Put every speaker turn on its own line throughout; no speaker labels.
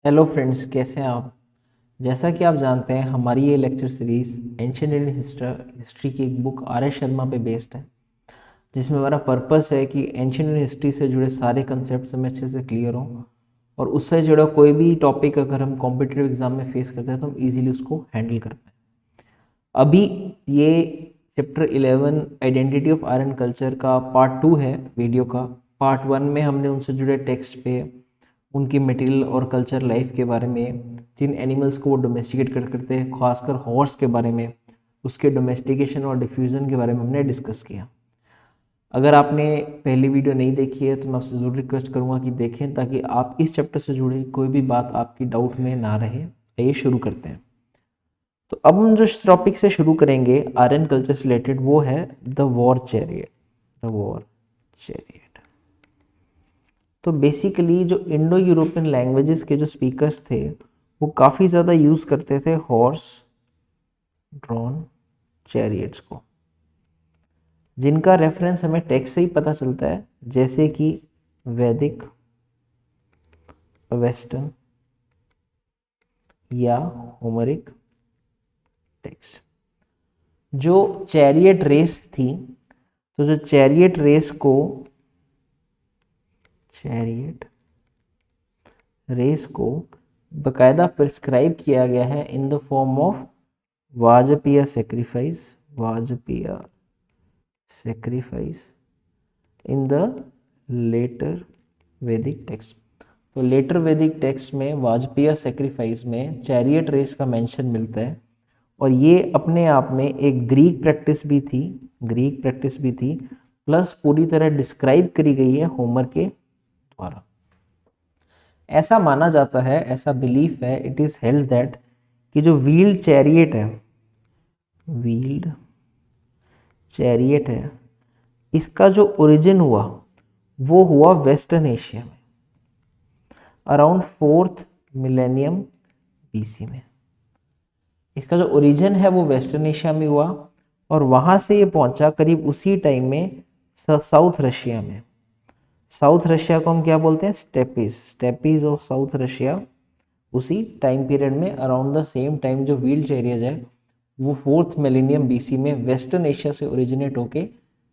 Hello friends, कैसे हैं आप। जैसा कि आप जानते हैं, हमारी ये lecture series ancient Indian history की एक बुक आर एस शर्मा पे बेस्ड है, जिसमें हमारा पर्पस है कि एंशिएंट इंडियन हिस्ट्री से जुड़े सारे कंसेप्ट हमें अच्छे से क्लियर हों और उससे जुड़ा कोई भी टॉपिक अगर हम कॉम्पिटिटिव एग्जाम में फेस करते हैं तो हम इजीली उसको हैंडल कर पाएँ। अभी ये chapter 11 identity of Aryan culture का पार्ट 2 है वीडियो का। पार्ट 1 में हमने उनसे जुड़े टेक्स्ट पे, उनकी मटेरियल और कल्चर लाइफ के बारे में, जिन एनिमल्स को वो डोमेस्टिकेट करते हैं, खासकर हॉर्स के बारे में, उसके डोमेस्टिकेशन और डिफ्यूज़न के बारे में हमने डिस्कस किया। अगर आपने पहली वीडियो नहीं देखी है तो मैं आपसे ज़रूर रिक्वेस्ट करूँगा कि देखें, ताकि आप इस चैप्टर से जुड़ी कोई भी बात आपकी डाउट में ना रहे। आइए शुरू करते हैं। तो अब हम जो टॉपिक से शुरू करेंगे आर्यन कल्चर से रिलेटेड, वो है the war chariot. The war chariot. तो बेसिकली जो इंडो यूरोपियन लैंग्वेजेस के जो स्पीकर्स थे वो काफ़ी ज़्यादा यूज़ करते थे हॉर्स ड्रॉन चैरियट्स को, जिनका रेफरेंस हमें टेक्स्ट से ही पता चलता है, जैसे कि वैदिक, वेस्टर्न या होमरिक टेक्स्ट। जो चैरियट रेस थी, तो जो चैरियट रेस को बकायदा प्रिस्क्राइब किया गया है in the form of Vajapeya sacrifice in the later Vedic text. तो लेटर वैदिक टेक्स्ट में वाजपेय सेक्रीफाइस में चैरियट रेस का मेंशन मिलता है, और ये अपने आप में एक ग्रीक प्रैक्टिस भी थी, प्लस पूरी तरह डिस्क्राइब करी गई है होमर के द्वारा। ऐसा माना जाता है, ऐसा बिलीफ है, इट इज हेल्ड दैट कि जो व्हील्ड चैरियट है, इसका जो ओरिजिन हुआ वो हुआ वेस्टर्न एशिया में अराउंड 4th मिलेनियम बीसी में। इसका जो ओरिजिन है वो वेस्टर्न एशिया में हुआ, और वहां से ये पहुंचा करीब उसी टाइम में साउथ रशिया में। साउथ रशिया को हम क्या बोलते हैं? Steppes of South Russia. उसी टाइम पीरियड में अराउंड द सेम टाइम जो व्हील चैरियट है वो 4th मिलेनियम बीसी में वेस्टर्न एशिया से ओरिजिनेट होके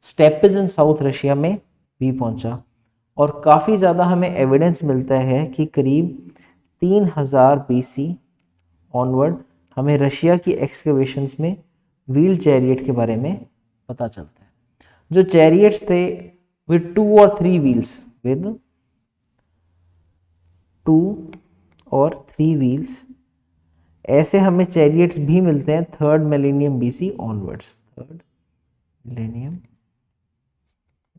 स्टेपीज इन साउथ रशिया में भी पहुंचा। और काफ़ी ज़्यादा हमें एविडेंस मिलता है कि करीब 3000 बीसी ऑनवर्ड हमें रशिया की एक्सकवेशंस में व्हील चैरियट के बारे में पता चलता है। जो चैरियट्स थे विद 2 और 3 व्हील्स, ऐसे हमें चैरियट्स भी मिलते हैं 3rd millennium BC onwards. 3rd millennium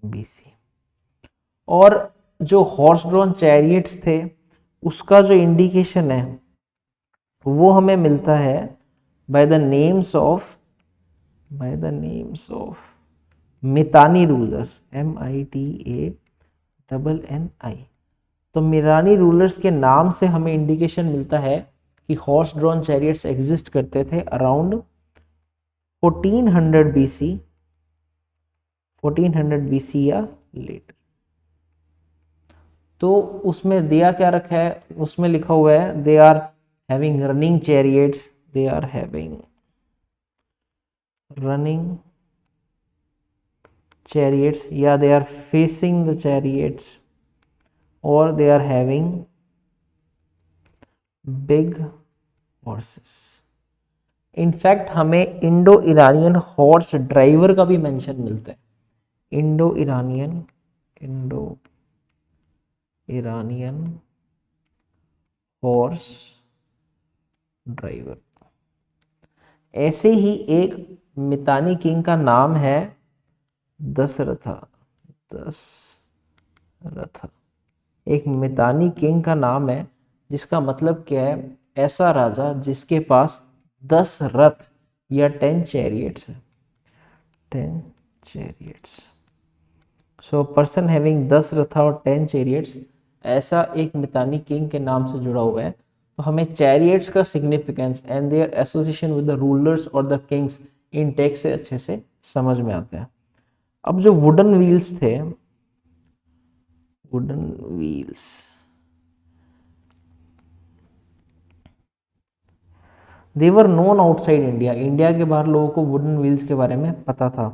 BC. और जो हॉर्स ड्रॉन चैरियट्स थे उसका जो इंडिकेशन है वो हमें मिलता है by the names of Mitani rulers, MITANNI। तो मिरानी रूलर्स के नाम से हमें इंडिकेशन मिलता है कि हॉर्स ड्रॉन चैरियट्स एग्जिस्ट करते थे अराउंड 1400 बीसी या लेटर। तो उसमें दिया क्या रखा है? उसमें लिखा हुआ है they are having running chariots, या they are facing the chariots, और they are having big horses. In fact हमें इंडो ईरानियन हॉर्स ड्राइवर का भी मेंशन मिलता है। Indo Iranian horse driver. ऐसे ही एक मितानी किंग का नाम है दशरथा। एक मितानी किंग का नाम है जिसका मतलब क्या है? ऐसा राजा जिसके पास 10 रथ या 10 चैरियट्स है। 10 चैरियट्स। सो पर्सन हैविंग 10 रथा और 10 चैरियट्स, ऐसा एक मितानी किंग के नाम से जुड़ा हुआ है। तो हमें चैरियट्स का significance and their association with the rulers और द किंग्स इन टेक्स्ट से अच्छे से समझ में आता है। अब जो वुडन व्हील्स थे, they were known outside India, India के बाहर लोगों को वुडन व्हील्स के बारे में पता था।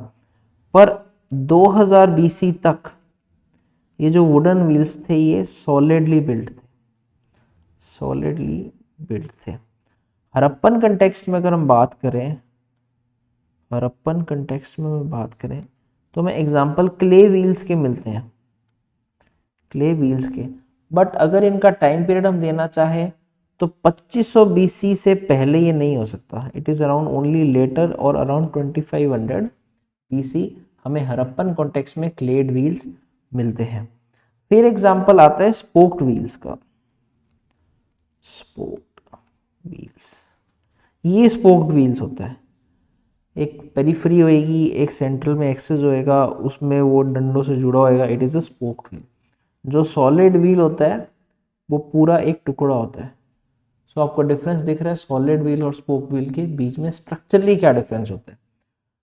पर 2000 बीसी तक ये जो वुडन व्हील्स थे ये सॉलिडली बिल्ट थे, सॉलिडली बिल्ट थे। हड़प्पन कंटेक्स्ट में अगर हम बात करें, हड़प्पन कंटेक्स्ट में बात करें तो हमें एग्जांपल क्ले व्हील्स के मिलते हैं, क्ले व्हील्स के। बट अगर इनका टाइम पीरियड हम देना चाहें तो 2500 बीसी से पहले ये नहीं हो सकता। It is around only later और अराउंड 2500 बीसी हमें हड़प्पन कॉन्टेक्स्ट में क्लेड व्हील्स मिलते हैं। फिर एग्जांपल आता है स्पोक्ड व्हील्स का, स्पोक्ड व्हील्स। ये स्पोक्ड व्हील्स होता है, एक पेरिफेरी होएगी, एक सेंट्रल में एक्सेस होएगा, उसमें वो डंडों से जुड़ा होएगा, it is a spoked wheel. जो सॉलिड व्हील होता है वो पूरा एक टुकड़ा होता है। सो आपको डिफरेंस दिख रहा है सॉलिड व्हील और स्पोक्ड व्हील के बीच में स्ट्रक्चरली क्या डिफरेंस होता है।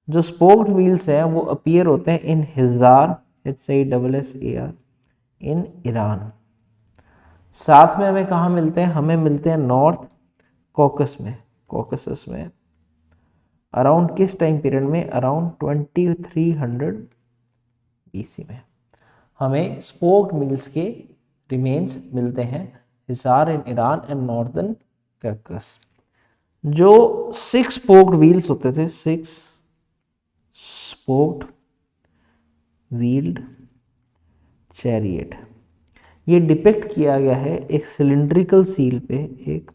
जो स्पोक्ड व्हील्स हैं वो अपीयर होते हैं इन हिजार, HISSAR, इन ईरान। साथ में हमें कहाँ मिलते हैं, हमें मिलते हैं नॉर्थ कॉकस में, कॉकसस में। अराउंड किस टाइम पीरियड में, अराउंड 2300 बीसी में हमें स्पोक्ड व्हील्स के रिमेन्स मिलते हैं Hisar in Iran and northern caucus. जो 6 स्पोक्ड व्हील्स होते थे, 6 स्पोक्ड व्हील्ड चैरियट, ये डिपिक्ट किया गया है एक सिलिंड्रिकल सील पे, एक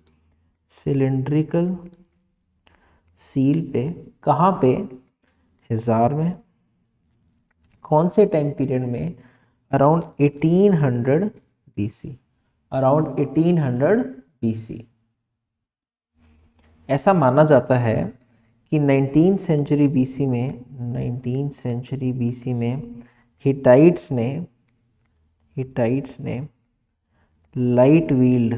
सिलिंड्रिकल सील पे। कहाँ पे, हिजार में। कौन से टाइम पीरियड में, अराउंड 1800 बीसी, अराउंड 1800 बीसी। ऐसा माना जाता है कि 19th सेंचुरी बीसी में, 19th सेंचुरी बीसी में हिटाइट्स ने लाइट व्हील्ड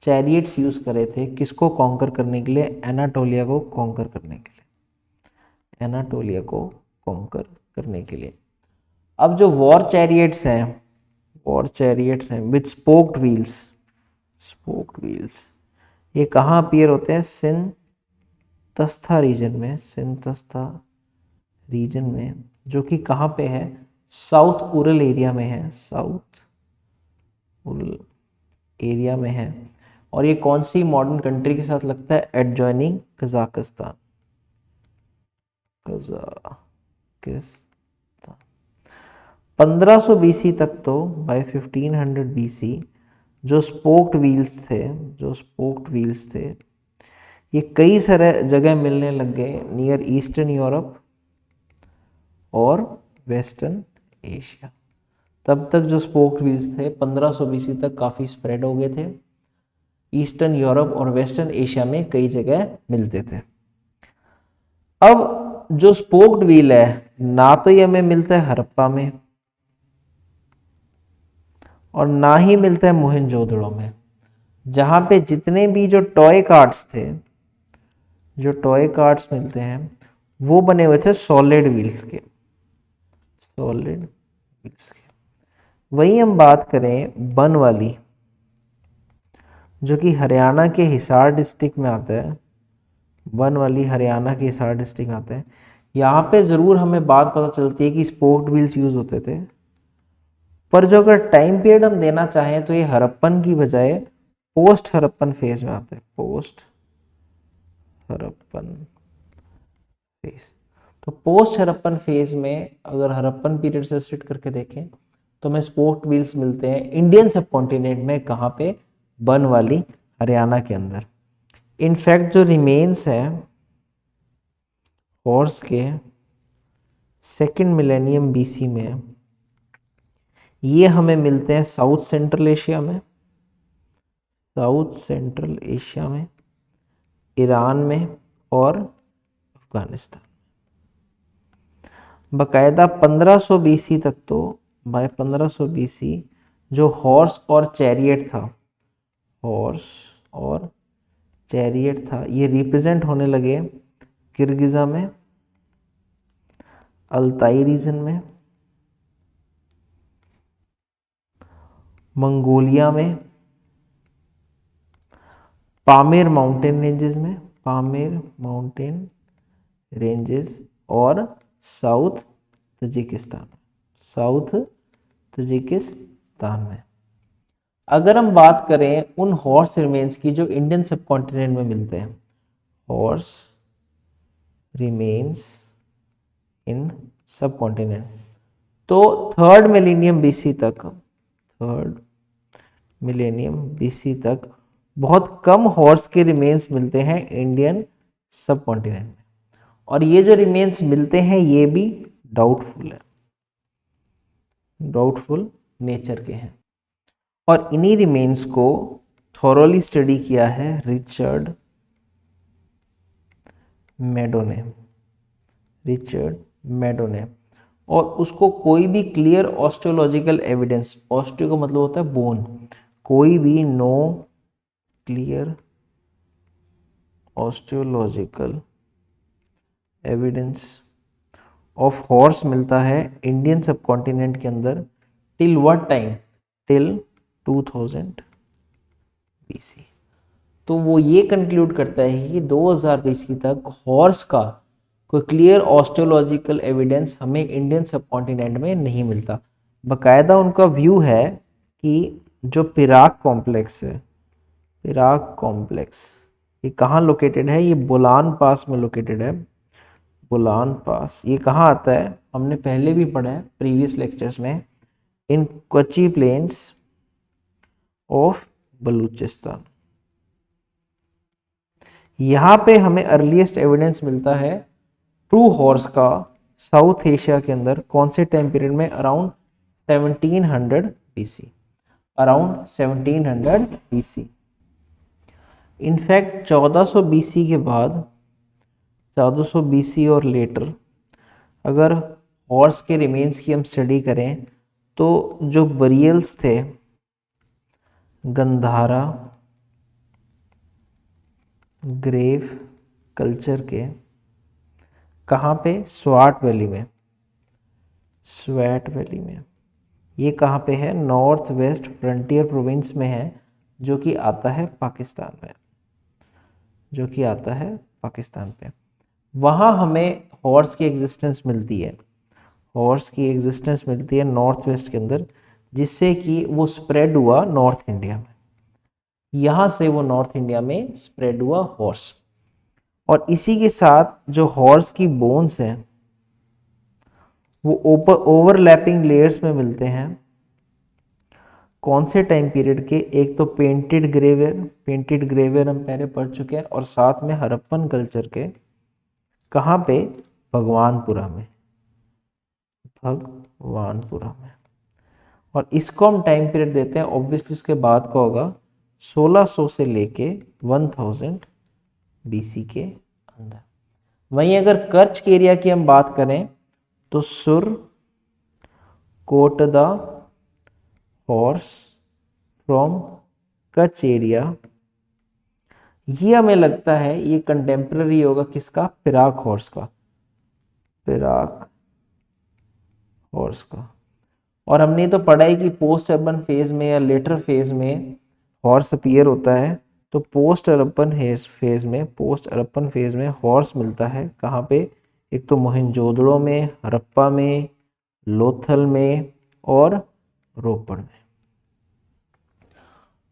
चैरियट्स यूज करे थे, किसको कॉन्कर करने के लिए, एनाटोलिया को कॉन्कर करने के लिए, एनाटोलिया को कॉन्कर करने के लिए। अब जो वॉर चैरियट्स हैं with spoked wheels, spoked wheels, ये कहाँ अपीयर होते हैं, सिंतस्था रीजन में, सिंतस्था रीजन में, जो कि कहाँ पे है, साउथ उरल एरिया में है, साउथ उरल एरिया में है। और ये कौन सी मॉडर्न कंट्री के साथ लगता है, एडजॉइनिंग कजाकिस्तान, कजाकिस्तान। 1500 बीसी तक तो, बाय 1500 बीसी जो स्पोक्ड व्हील्स थे ये कई सारे जगह मिलने लग गए नियर ईस्टर्न यूरोप और वेस्टर्न एशिया। तब तक जो स्पोक्ड व्हील्स थे 1500 बीसी तक काफ़ी स्प्रेड हो गए थे, ईस्टर्न यूरोप और वेस्टर्न एशिया में कई जगह मिलते थे। अब जो स्पोक्ड व्हील है ना तो ये हमें मिलता है हड़प्पा में और ना ही मिलता है मोहनजोदड़ो में, जहाँ पे जितने भी जो टॉय कार्ट्स थे, जो टॉय कार्ट्स मिलते हैं वो बने हुए थे सॉलिड व्हील्स के, सॉलिड व्हील्स के। वहीं हम बात करें बन वाली, जो कि हरियाणा के हिसार डिस्ट्रिक्ट में आता है, बन वाली हरियाणा के हिसार डिस्ट्रिक्ट में आता है। यहाँ पे ज़रूर हमें बात पता चलती है कि स्पोक्ड व्हील्स यूज़ होते थे, पर जो अगर टाइम पीरियड हम देना चाहें तो ये हड़प्पन की बजाय पोस्ट हड़प्पन फेज में आता है, पोस्ट हड़प्पन फेज। तो पोस्ट हड़प्पन फेज में अगर हड़प्पन पीरियड से स्टार्ट करके देखें तो हमें स्पोक्ड व्हील्स मिलते हैं इंडियन सब कॉन्टिनेंट में, कहाँ पे, बन वाली हरियाणा के अंदर। इनफैक्ट जो रिमेन्स है हॉर्स के सेकेंड मिलेनियम बीसी में, ये हमें मिलते हैं साउथ सेंट्रल एशिया में, साउथ सेंट्रल एशिया में, ईरान में और अफगानिस्तान। बकायदा 1500 बीसी तक तो, बाय 1500 बीसी जो हॉर्स और चैरियट था, हॉर्स और चैरियट था, ये रिप्रेजेंट होने लगे किर्गिजा में, अल्ताई रीजन में, मंगोलिया में पामेर माउंटेन रेंजेस में, पामेर माउंटेन रेंजेस और साउथ तजिकिस्तान, साउथ तजिकिस्तान में। अगर हम बात करें उन हॉर्स रिमेन्स की जो इंडियन सबकॉन्टिनेंट में मिलते हैं, हॉर्स रिमेन्स इन सबकॉन्टिनेंट, तो थर्ड मिलेनियम बीसी तक, थर्ड मिलेनियम बीसी तक बहुत कम हॉर्स के रिमेन्स मिलते हैं इंडियन सबकॉन्टिनेंट में, और ये जो रिमेन्स मिलते हैं ये भी डाउटफुल है, डाउटफुल नेचर के हैं। और इन्हीं रिमेन्स को थॉरोली स्टडी किया है रिचर्ड मैडो ने, रिचर्ड मैडो ने, और उसको कोई भी क्लियर ऑस्टियोलॉजिकल एविडेंस, ऑस्टियो का मतलब होता है बोन, कोई भी no clear osteological evidence of horse मिलता है इंडियन सबकॉन्टिनेंट के अंदर till what time, till 2000 BC. तो वो ये कंक्लूड करता है कि 2000 बीसी तक हॉर्स का कोई क्लियर ऑस्टियोलॉजिकल एविडेंस हमें इंडियन सबकॉन्टिनेंट में नहीं मिलता। बाकायदा उनका व्यू है कि जो पिराक कॉम्प्लेक्स है, पिराक कॉम्प्लेक्स ये कहाँ लोकेटेड है, ये बोलान पास में लोकेटेड है, बोलान पास। ये कहाँ आता है, हमने पहले भी पढ़ा है प्रीवियस लेक्चर्स में, इन कच्ची प्लेन्स ऑफ बलूचिस्तान। यहाँ पे हमें अर्लीस्ट एविडेंस मिलता है ट्रू हॉर्स का साउथ एशिया के अंदर, कौन से टाइम पीरियड में, around 1700 BC, around 1700 BC. In fact 1400 BC के बाद, 1400 बीसी और लेटर अगर हॉर्स के रिमेन्स की हम स्टडी करें तो जो बरियल्स थे गंधारा ग्रेव कल्चर के, कहाँ पे, स्वाट वैली में, स्वैट वैली में। ये कहाँ पे है, नॉर्थ वेस्ट फ्रंटियर प्रोविंस में है, जो कि आता है पाकिस्तान में, जो कि आता है पाकिस्तान पे। वहाँ हमें हॉर्स की एग्जिस्टेंस मिलती है, हॉर्स की एग्जिस्टेंस मिलती है नॉर्थ वेस्ट के अंदर, जिससे कि वो स्प्रेड हुआ नॉर्थ इंडिया में, यहाँ से वो नॉर्थ इंडिया में स्प्रेड हुआ हॉर्स। और इसी के साथ जो हॉर्स की बोन्स हैं वो ओवरलैपिंग लेयर्स में मिलते हैं, कौन से टाइम पीरियड के, एक तो पेंटेड ग्रेवेयर, पेंटेड ग्रेवेयर हम पहले पढ़ चुके हैं, और साथ में हड़प्पन कल्चर के, कहाँ पे, भगवानपुरा में, भगवानपुरा में। और इसको हम टाइम पीरियड देते हैं, ऑब्वियसली उसके बाद का होगा 1600 से लेके 1000 बीसी के अंदर। वहीं अगर कच्छ के एरिया की हम बात करें तो Surkotada horse from Kutch area, ये हमें लगता है ये कंटेम्प्रेरी होगा किसका, पिराक हॉर्स का, पिराक हॉर्स का। और हमने तो पढ़ा है कि पोस्ट अर्बन फेज में या लेटर फेज में हॉर्स अपीयर होता है, तो पोस्ट अर्बन फेज में, पोस्ट अर्बन फेज में हॉर्स मिलता है कहाँ पे, एक तो मोहनजोदड़ो में, हड़प्पा में, लोथल में और रोपड़ में।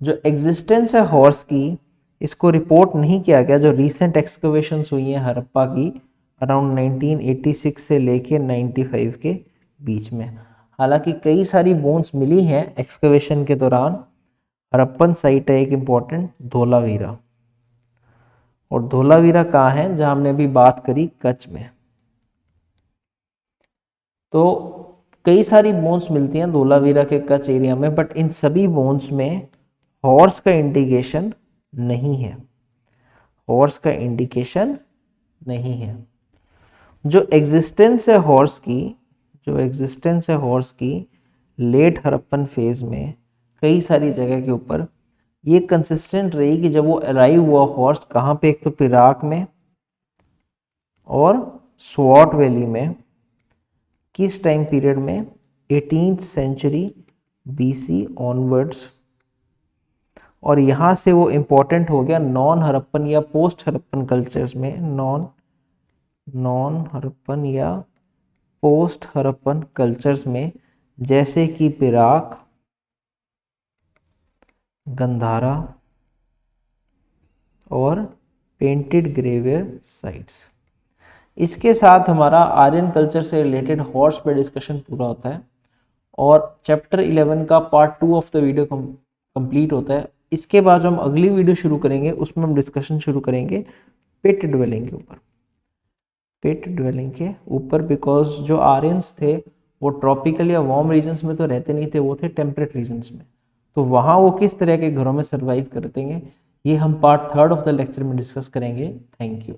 जो एग्जिस्टेंस है हॉर्स की, इसको रिपोर्ट नहीं किया गया। जो रीसेंट एक्सकवेशंस हुई हैं हड़प्पा की अराउंड 1986 से लेके 95 के बीच में, हालांकि कई सारी बोन्स मिली हैं एक्सकवेशन के दौरान। हड़प्पन साइट है एक इम्पॉर्टेंट, धोलावीरा, और धोलावीरा कहाँ है, जहां हमने अभी बात करी कच्छ में। तो कई सारी बोन्स मिलती हैं धोलावीरा के कच्छ एरिया में, बट इन सभी बोन्स में हॉर्स का इंडिकेशन नहीं है, हॉर्स का इंडिकेशन नहीं है। जो एग्जिस्टेंस है हॉर्स की, जो एग्जिस्टेंस है हॉर्स की लेट हड़प्पन फेज में कई सारी जगह के ऊपर ये कंसिस्टेंट रही कि जब वो अराइव हुआ हॉर्स कहाँ पे, एक तो पिराक में और स्वॉट वैली में, किस टाइम पीरियड में, 18th सेंचुरी बीसी ऑनवर्ड्स। और यहाँ से वो इम्पोर्टेंट हो गया नॉन हड़प्पन या पोस्ट हड़प्पन कल्चर्स में, नॉन हड़प्पन या पोस्ट हड़प्पन कल्चर्स में, जैसे कि पिराक, गंधारा और पेंटेड ग्रेवियर साइट्स। इसके साथ हमारा आर्यन कल्चर से रिलेटेड हॉर्स पे डिस्कशन पूरा होता है और चैप्टर 11 का part 2 of the video complete होता है। इसके बाद जो हम अगली वीडियो शुरू करेंगे उसमें हम डिस्कशन शुरू करेंगे पिट ड्वेलिंग के ऊपर, पिट ड्वेलिंग के ऊपर, बिकॉज जो आर्यंस थे वो ट्रॉपिकल या वार्म रीजन्स में तो रहते नहीं थे, वो थे टेम्परेट रीजन्स में, तो वहाँ वो किस तरह के घरों में सर्वाइव करते हैं ये हम पार्ट 3 ऑफ द लेक्चर में डिस्कस करेंगे। Thank you.